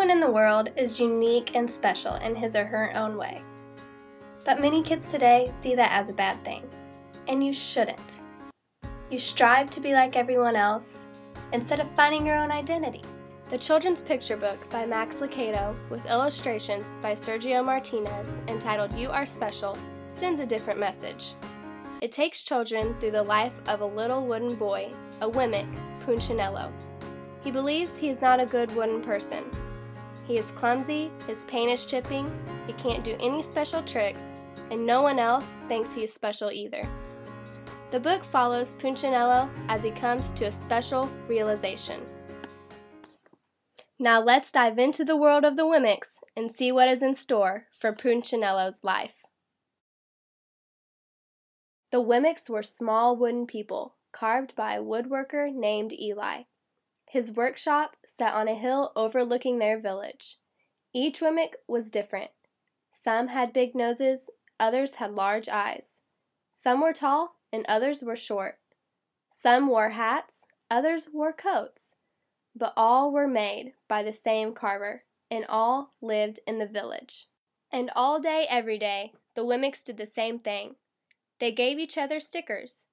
Everyone in the world is unique and special in his or her own way. But many kids today see that as a bad thing, and you shouldn't. You strive to be like everyone else instead of finding your own identity. The children's picture book by Max Lucado with illustrations by Sergio Martinez entitled You Are Special sends a different message. It takes children through the life of a little wooden boy, a Wemmick, Punchinello. He believes he is not a good wooden person. He is clumsy, his paint is chipping, he can't do any special tricks, and no one else thinks he is special either. The book follows Punchinello as he comes to a special realization. Now let's dive into the world of the Wemmicks and see what is in store for Punchinello's life. The Wemmicks were small wooden people, carved by a woodworker named Eli. His workshop sat on a hill overlooking their village. Each Wemmick was different. Some had big noses, others had large eyes. Some were tall and others were short. Some wore hats, others wore coats. But all were made by the same carver, and all lived in the village. And all day, every day, the Wemmicks did the same thing. They gave each other stickers.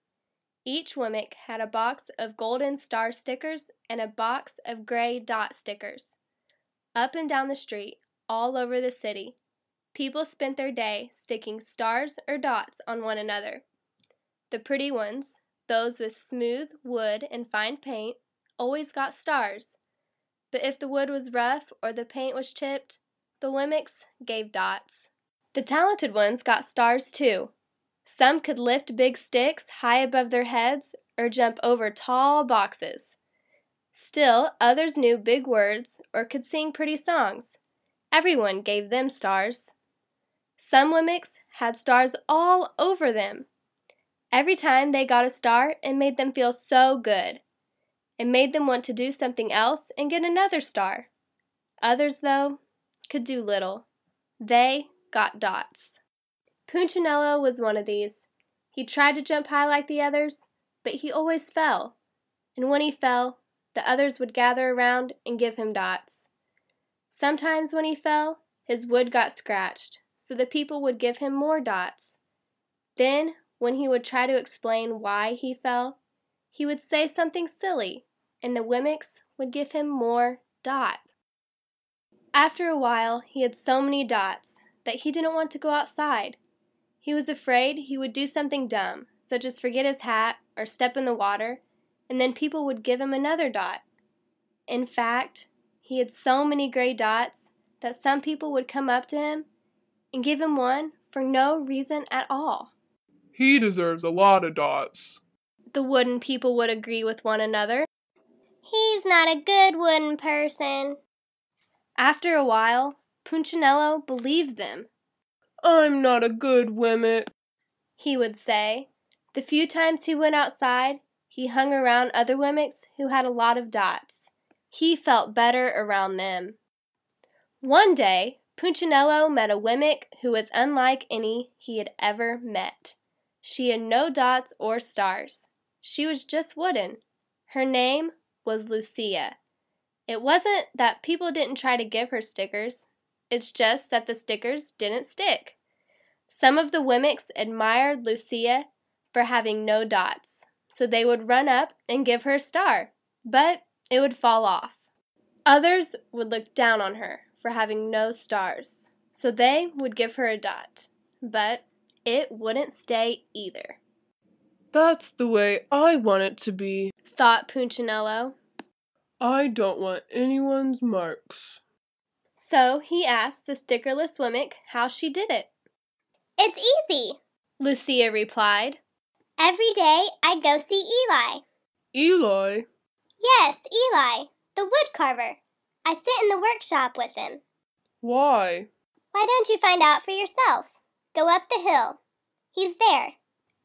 Each Wemmick had a box of golden star stickers and a box of gray dot stickers. Up and down the street, all over the city, people spent their day sticking stars or dots on one another. The pretty ones, those with smooth wood and fine paint, always got stars. But if the wood was rough or the paint was chipped, the Wemmicks gave dots. The talented ones got stars too. Some could lift big sticks high above their heads or jump over tall boxes. Still, others knew big words or could sing pretty songs. Everyone gave them stars. Some Wemmicks had stars all over them. Every time they got a star, it made them feel so good. It made them want to do something else and get another star. Others, though, could do little. They got dots. Punchinello was one of these. He tried to jump high like the others, but he always fell. And when he fell, the others would gather around and give him dots. Sometimes when he fell, his wood got scratched, so the people would give him more dots. Then, when he would try to explain why he fell, he would say something silly, and the Wemmicks would give him more dots. After a while, he had so many dots that he didn't want to go outside. He was afraid he would do something dumb, such as forget his hat or step in the water, and then people would give him another dot. In fact, he had so many gray dots that some people would come up to him and give him one for no reason at all. He deserves a lot of dots, the wooden people would agree with one another. He's not a good wooden person. After a while, Punchinello believed them. I'm not a good Wemmick, he would say. The few times he went outside, he hung around other Wemmicks who had a lot of dots. He felt better around them. One day, Punchinello met a Wemmick who was unlike any he had ever met. She had no dots or stars. She was just wooden. Her name was Lucia. It wasn't that people didn't try to give her stickers. It's just that the stickers didn't stick. Some of the Wemmicks admired Lucia for having no dots, so they would run up and give her a star, but it would fall off. Others would look down on her for having no stars, so they would give her a dot, but it wouldn't stay either. That's the way I want it to be, thought Punchinello. I don't want anyone's marks. So he asked the stickerless Wemmick how she did it. It's easy, Lucia replied. Every day I go see Eli. Eli? Yes, Eli, the wood carver. I sit in the workshop with him. Why? Why don't you find out for yourself? Go up the hill. He's there.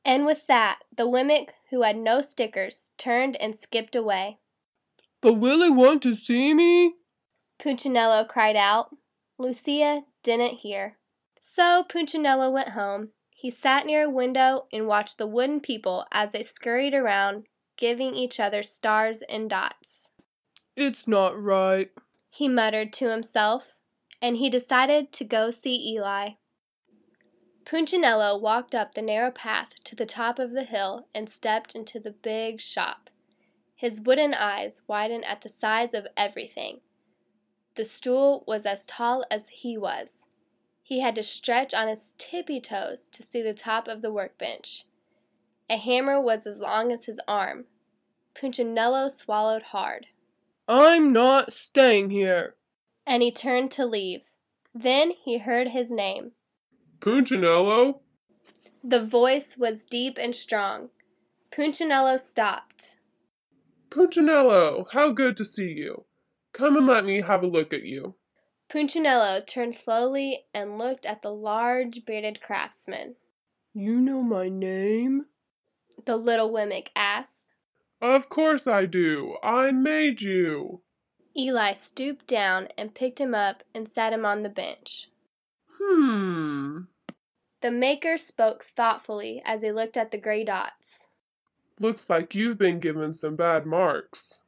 And with that, the Wemmick who had no stickers turned and skipped away. But will he want to see me? Punchinello cried out. Lucia didn't hear. So Punchinello went home. He sat near a window and watched the wooden people as they scurried around, giving each other stars and dots. It's not right, he muttered to himself, and he decided to go see Eli. Punchinello walked up the narrow path to the top of the hill and stepped into the big shop. His wooden eyes widened at the size of everything. The stool was as tall as he was. He had to stretch on his tippy toes to see the top of the workbench. A hammer was as long as his arm. Punchinello swallowed hard. I'm not staying here. And he turned to leave. Then he heard his name. Punchinello? The voice was deep and strong. Punchinello stopped. Punchinello, how good to see you. Come and let me have a look at you. Punchinello turned slowly and looked at the large bearded craftsman. You know my name? The little Wemmick asked. Of course I do. I made you. Eli stooped down and picked him up and sat him on the bench. The maker spoke thoughtfully as he looked at the gray dots. Looks like you've been given some bad marks.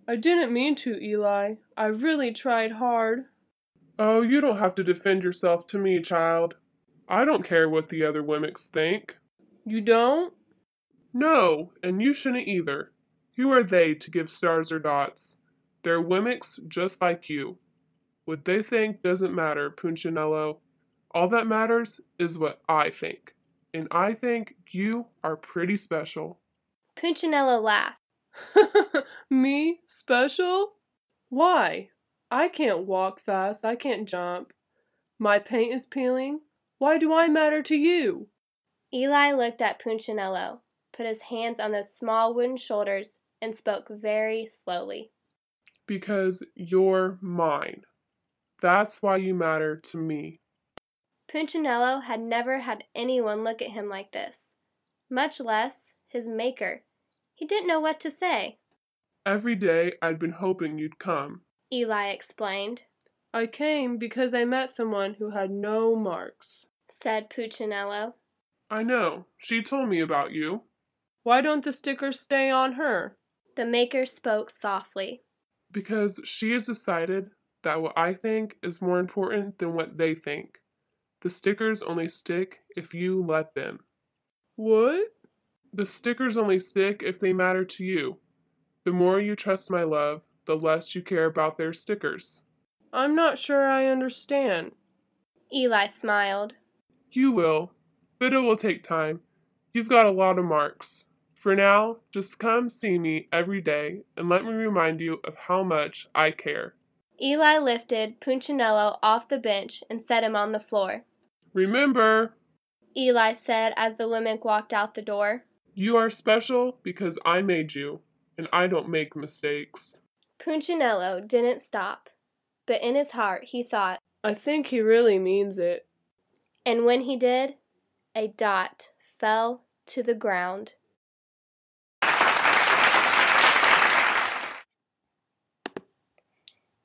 I didn't mean to, Eli. I really tried hard. Oh, you don't have to defend yourself to me, child. I don't care what the other Wemmicks think. You don't? No, and you shouldn't either. Who are they to give stars or dots? They're Wemmicks just like you. What they think doesn't matter, Punchinello. All that matters is what I think. And I think you are pretty special. Punchinello laughed. Me? Special? Why? I can't walk fast. I can't jump. My paint is peeling. Why do I matter to you? Eli looked at Punchinello, put his hands on those small wooden shoulders, and spoke very slowly. Because you're mine. That's why you matter to me. Punchinello had never had anyone look at him like this, much less his maker. He didn't know what to say. Every day I'd been hoping you'd come. Eli explained. I came because I met someone who had no marks, said Punchinello. I know. She told me about you. Why don't the stickers stay on her? The maker spoke softly. Because she has decided that what I think is more important than what they think. The stickers only stick if you let them. What? The stickers only stick if they matter to you. The more you trust my love, the less you care about their stickers. I'm not sure I understand. Eli smiled. You will, but it will take time. You've got a lot of marks. For now, just come see me every day and let me remind you of how much I care. Eli lifted Punchinello off the bench and set him on the floor. Remember, Eli said as the Wemmick walked out the door. You are special because I made you, and I don't make mistakes. Punchinello didn't stop, but in his heart he thought, I think he really means it. And when he did, a dot fell to the ground.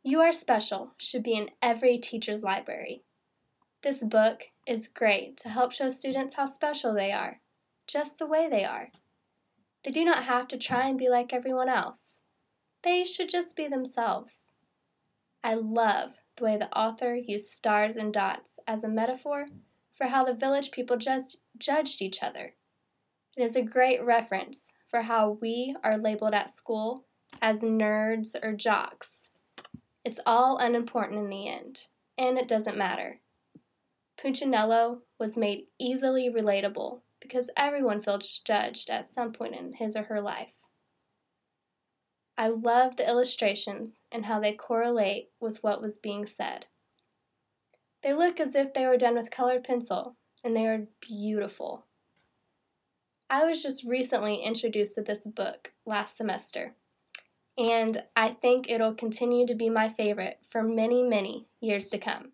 You Are Special should be in every teacher's library. This book is great to help show students how special they are, just the way they are. They do not have to try and be like everyone else. They should just be themselves. I love the way the author used stars and dots as a metaphor for how the village people judged each other. It is a great reference for how we are labeled at school as nerds or jocks. It's all unimportant in the end, and it doesn't matter. Punchinello was made easily relatable because everyone feels judged at some point in his or her life. I love the illustrations and how they correlate with what was being said. They look as if they were done with colored pencil, and they are beautiful. I was just recently introduced to this book last semester, and I think it'll continue to be my favorite for many, many years to come.